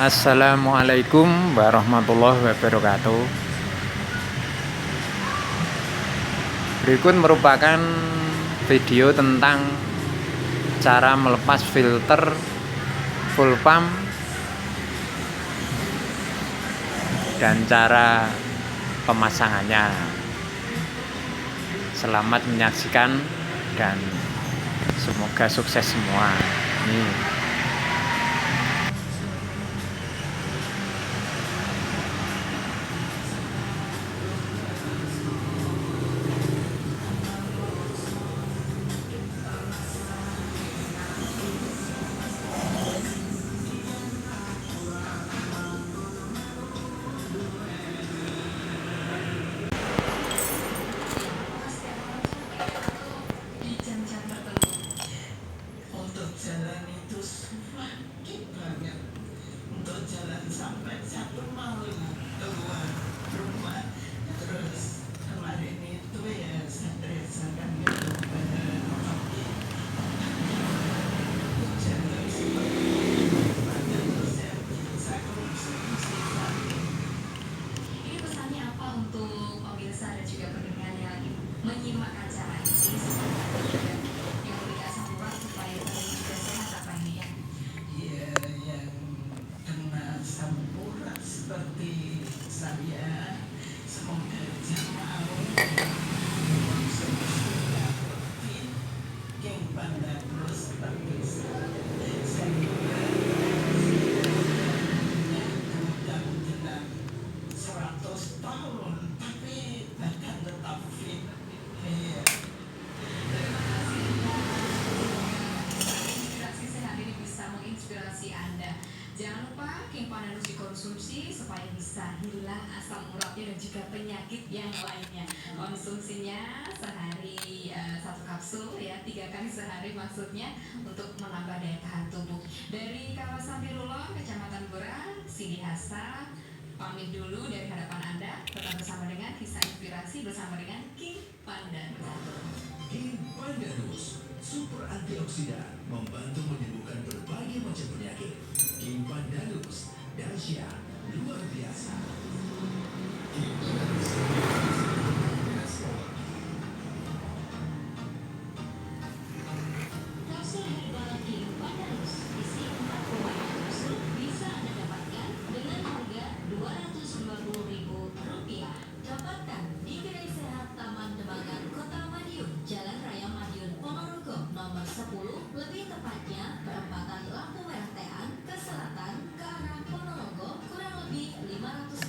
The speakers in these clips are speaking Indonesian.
Assalamualaikum warahmatullahi wabarakatuh. Berikut merupakan video tentang cara melepas filter full pump dan cara pemasangannya. Selamat menyaksikan dan semoga sukses semua. Ini jalan itu semakin banyak untuk jalan sampai 1 malam keluar rumah. Terus kemarin itu ya saya rasakan gitu jalan seperti padahal saya konsumsi. Ini pesannya apa untuk pemirsa dan juga pendengar yang menyimak acara ini yang memberikan asam urat supaya kalian juga sehat apa ini ya? Ya, yang kena asam urat seperti saya, semoga jangan mau konsumsi rutin yang pada terus seperti saya mudah-mudahan 100 tahun tapi akan tetap fit. Iya. Inspirasi sehat ini bisa menginspirasi Anda. Jangan lupa King Pandanus dikonsumsi supaya bisa hilang asam uratnya dan juga penyakit yang lainnya. Konsumsinya sehari 1 kapsul ya, 3 kali sehari maksudnya untuk menambah daya tahan tubuh. Dari kawasan Birulon, Kecamatan Gora, Sidi Hasa, pamit dulu dari hadapan Anda. Tetap bersama dengan kisah inspirasi bersama dengan King Pandanus. King Pandanus, super antioksidan, membantu menyembuhkan berbagai macam penyakit. King Pandanus, dahsyat luar biasa. King Pandanus. Kapsul herbal King Pandanus isi 4 buah kapsul bisa Anda dapatkan dengan harga Rp250.000. Dapatkan di Kedai Sehat Taman Demangan, Kota Madiun, Jalan Raya Madiun, Ponorogo, nomor 10, lebih tepatnya perempatan lampu merah Tean ke selatan ke arah Ponorogo, kurang lebih 500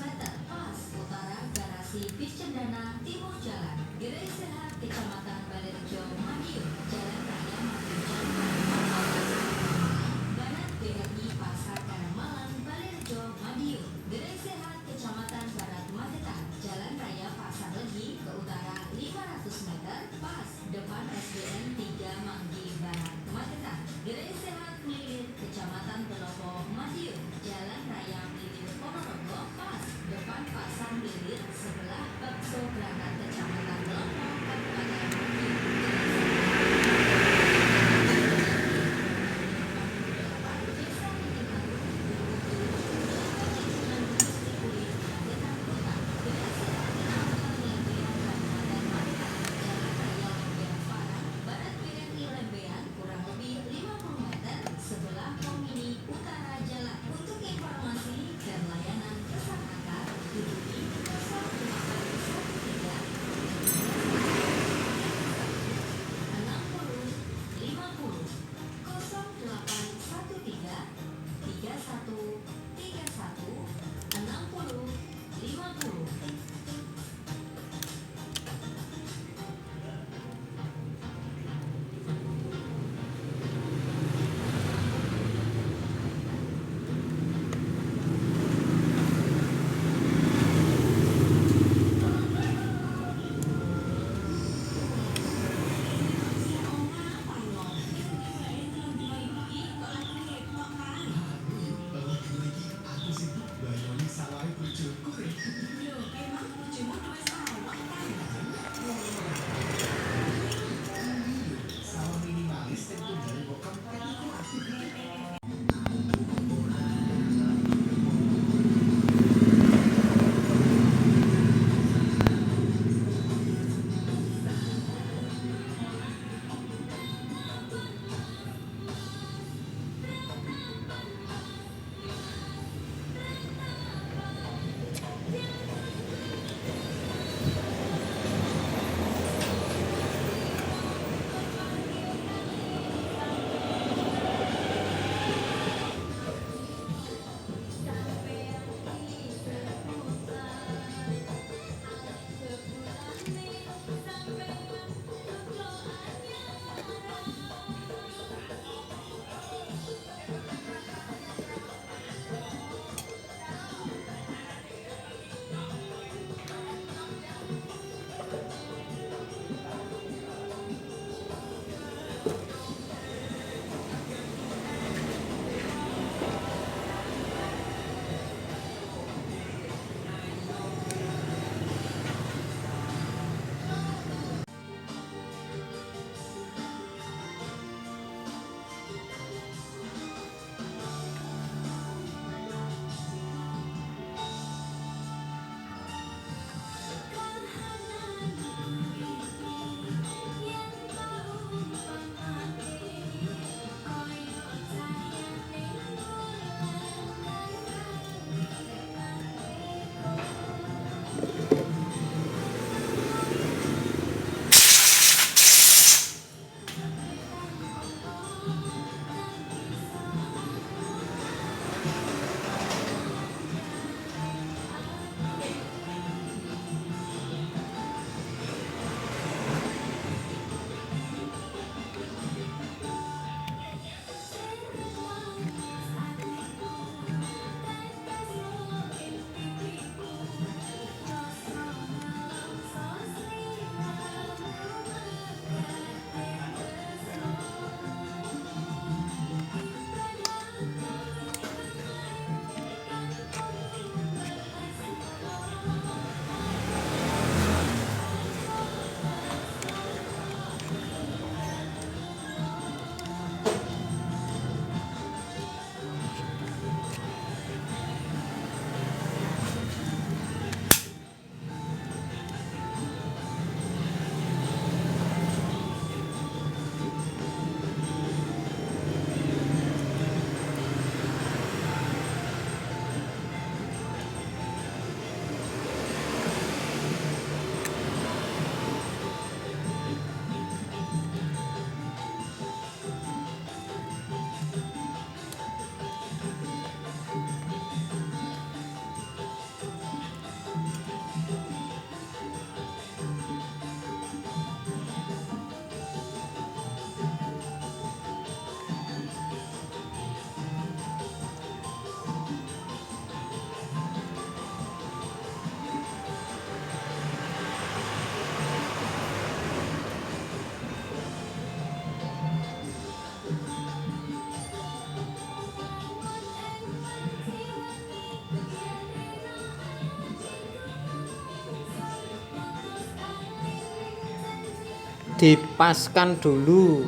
dipaskan dulu.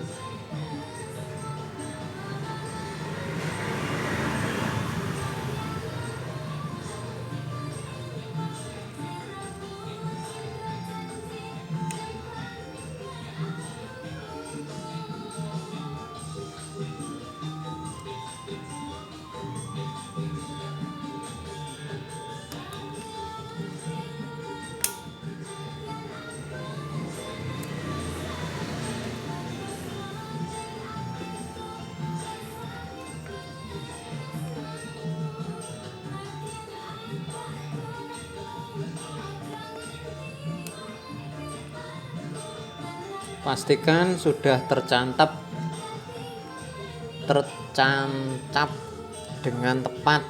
Pastikan sudah tercancap dengan tepat.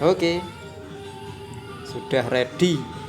Oke, sudah ready.